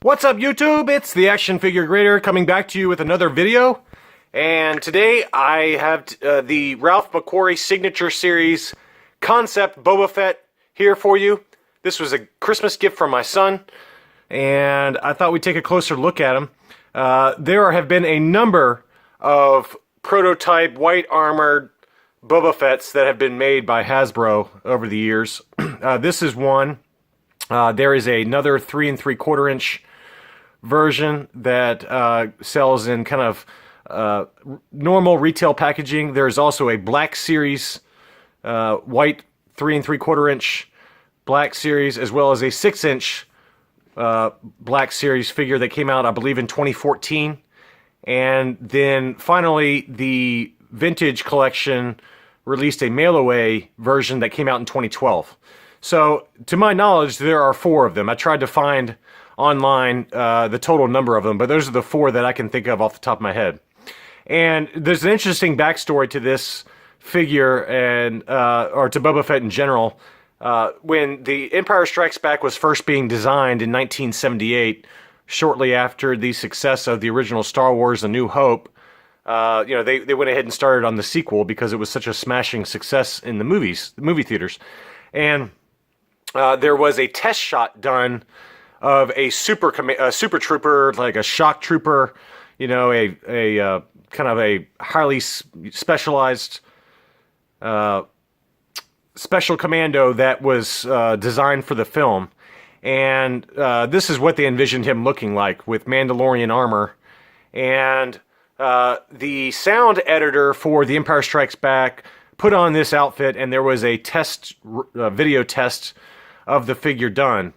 What's up, YouTube? It's the Action Figure Grader coming back to you with another video. And today I have the Ralph McQuarrie Signature Series Concept Boba Fett here for you. This was a Christmas gift from my son, and I thought we'd take a closer look at him. There have been a number of prototype white armored Boba Fetts that have been made by Hasbro over the years. This is one. There is another 3 3/4 inch version that sells in kind of normal retail packaging. There's also a Black Series white 3 3/4 inch Black Series, as well as a 6 inch Black Series figure that came out, I believe, in 2014. And then finally, the Vintage Collection released a mail-away version that came out in 2012. So, to my knowledge, there are 4 of them. I tried to find online the total number of them, but those are the 4 that I can think of off the top of my head. And there's an interesting backstory to this figure, and or to Boba Fett in general. When The Empire Strikes Back was first being designed in 1978, shortly after the success of the original Star Wars: A New Hope, they went ahead and started on the sequel because it was such a smashing success in the movie theaters. And there was a test shot done of a super trooper, like a shock trooper, a kind of a highly specialized special commando that was designed for the film. And this is what they envisioned him looking like, with Mandalorian armor. And the sound editor for The Empire Strikes Back put on this outfit, and there was a video test of the figure done.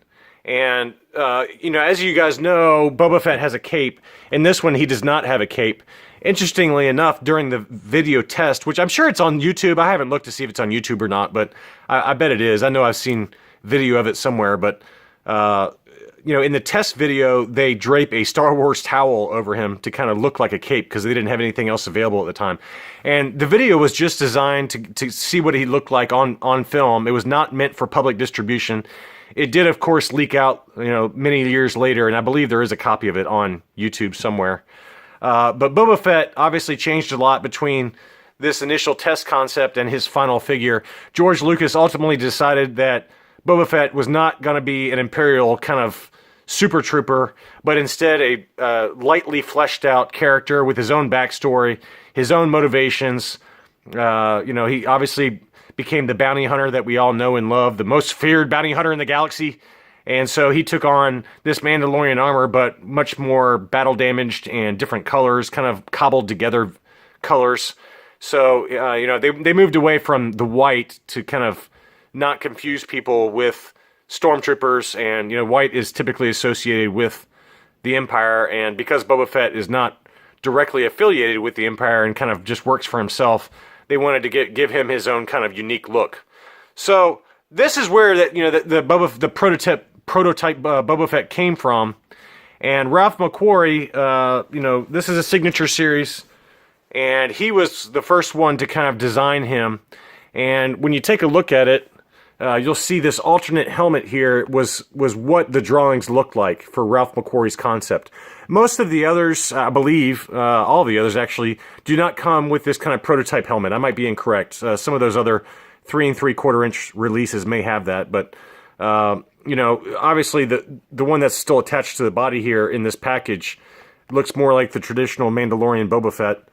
And, as you guys know, Boba Fett has a cape. In this one, he does not have a cape. Interestingly enough, during the video test, which I'm sure it's on YouTube, I haven't looked to see if it's on YouTube or not, but I bet it is. I know I've seen video of it somewhere, but, in the test video, they drape a Star Wars towel over him to kind of look like a cape because they didn't have anything else available at the time. And the video was just designed to see what he looked like on film. It was not meant for public distribution. It did, of course, leak out, many years later, and I believe there is a copy of it on YouTube somewhere. But Boba Fett obviously changed a lot between this initial test concept and his final figure. George Lucas ultimately decided that Boba Fett was not going to be an Imperial kind of super trooper, but instead a lightly fleshed out character with his own backstory, his own motivations. He obviously became the bounty hunter that we all know and love, the most feared bounty hunter in the galaxy. And so he took on this Mandalorian armor, but much more battle damaged and different colors, kind of cobbled together colors. So, they moved away from the white to kind of not confuse people with stormtroopers. And, white is typically associated with the Empire. And because Boba Fett is not directly affiliated with the Empire and kind of just works for himself, they wanted to give him his own kind of unique look. So this is where the prototype Boba Fett came from. And Ralph McQuarrie, this is a signature series, and he was the first one to kind of design him. And when you take a look at it, you'll see this alternate helmet here was what the drawings looked like for Ralph McQuarrie's concept. Most of the others, I believe, all of the others actually, do not come with this kind of prototype helmet. I might be incorrect. Some of those other 3 3/4 inch releases may have that, but obviously the one that's still attached to the body here in this package looks more like the traditional Mandalorian Boba Fett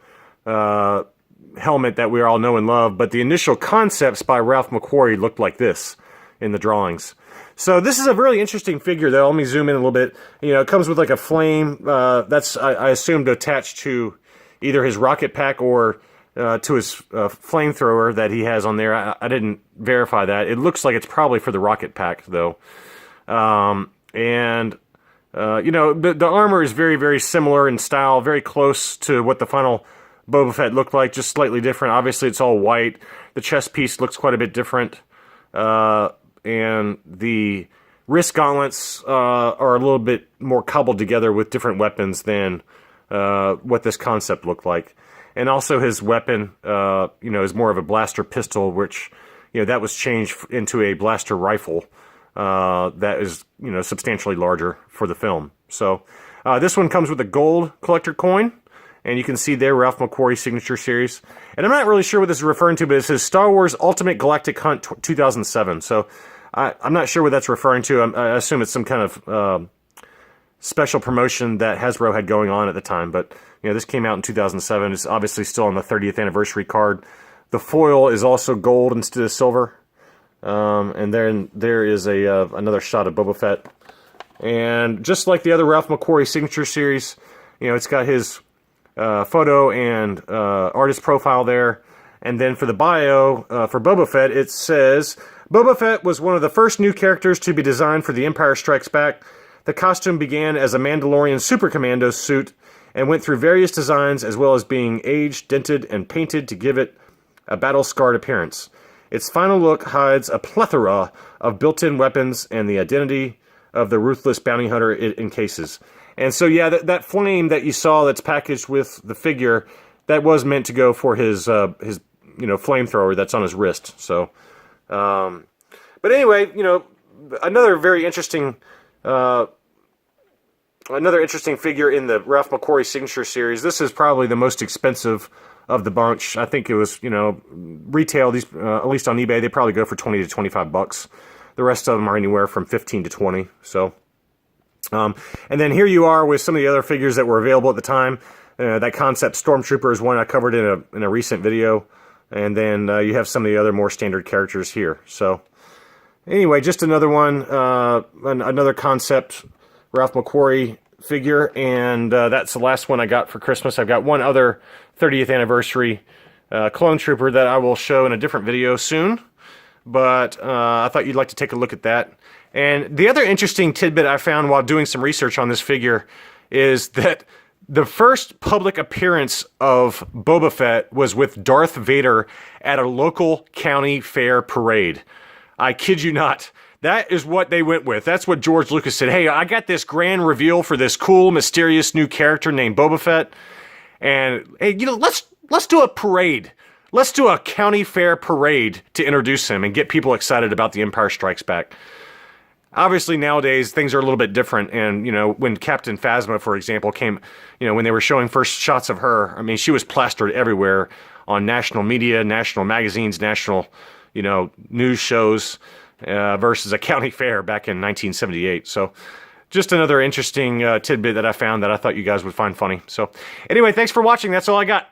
helmet that we all know and love, but the initial concepts by Ralph McQuarrie looked like this in the drawings. So this is a really interesting figure, though. Let me zoom in a little bit. It comes with like a flame that's, I assumed, attached to either his rocket pack or to his flamethrower that he has on there. I didn't verify that. It looks like it's probably for the rocket pack, though. The armor is very, very similar in style, very close to what the final Boba Fett looked like, just slightly different. Obviously, it's all white. The chest piece looks quite a bit different. And the wrist gauntlets are a little bit more cobbled together with different weapons than what this concept looked like. And also his weapon, is more of a blaster pistol, which, that was changed into a blaster rifle that is, you know, substantially larger for the film. So this one comes with a gold collector coin, and you can see there Ralph McQuarrie Signature Series. And I'm not really sure what this is referring to, but it says Star Wars Ultimate Galactic Hunt 2007. So I'm not sure what that's referring to. I assume it's some kind of special promotion that Hasbro had going on at the time. But you know, this came out in 2007. It's obviously still on the 30th anniversary card. The foil is also gold instead of silver. And then there is another shot of Boba Fett. And just like the other Ralph McQuarrie Signature Series, you know, it's got his photo and artist profile there. And then for the bio, for Boba Fett, it says, Boba Fett was one of the first new characters to be designed for The Empire Strikes Back. The costume began as a Mandalorian Super Commando suit and went through various designs, as well as being aged, dented, and painted to give it a battle-scarred appearance. Its final look hides a plethora of built-in weapons and the identity of the ruthless bounty hunter it encases. And so, yeah, that flame that you saw that's packaged with the figure, that was meant to go for his you know, flamethrower that's on his wrist. So, but anyway, you know, another very interesting figure in the Ralph McQuarrie Signature Series. This is probably the most expensive of the bunch. I think it was, you know, retail, these at least on eBay, they probably go for 20 to 25 bucks. The rest of them are anywhere from 15 to 20. So, and then here you are with some of the other figures that were available at the time. That Concept Stormtrooper is one I covered in a recent video. And then you have some of the other more standard characters here. So, anyway, just another one, another Concept Ralph McQuarrie figure, and that's the last one I got for Christmas. I've got one other 30th anniversary clone trooper that I will show in a different video soon, but I thought you'd like to take a look at that. And the other interesting tidbit I found while doing some research on this figure is that the first public appearance of Boba Fett was with Darth Vader at a local county fair parade. I kid you not. That is what they went with. That's what George Lucas said. Hey, I got this grand reveal for this cool, mysterious new character named Boba Fett. And, hey, you know, let's do a parade. Let's do a county fair parade to introduce him and get people excited about The Empire Strikes Back. Obviously, nowadays, things are a little bit different. And, you know, when Captain Phasma, for example, came, you know, when they were showing first shots of her, I mean, she was plastered everywhere on national media, national magazines, national, you know, news shows. Versus a county fair back in 1978. So just another interesting tidbit that I found that I thought you guys would find funny. So anyway, thanks for watching. That's all I got.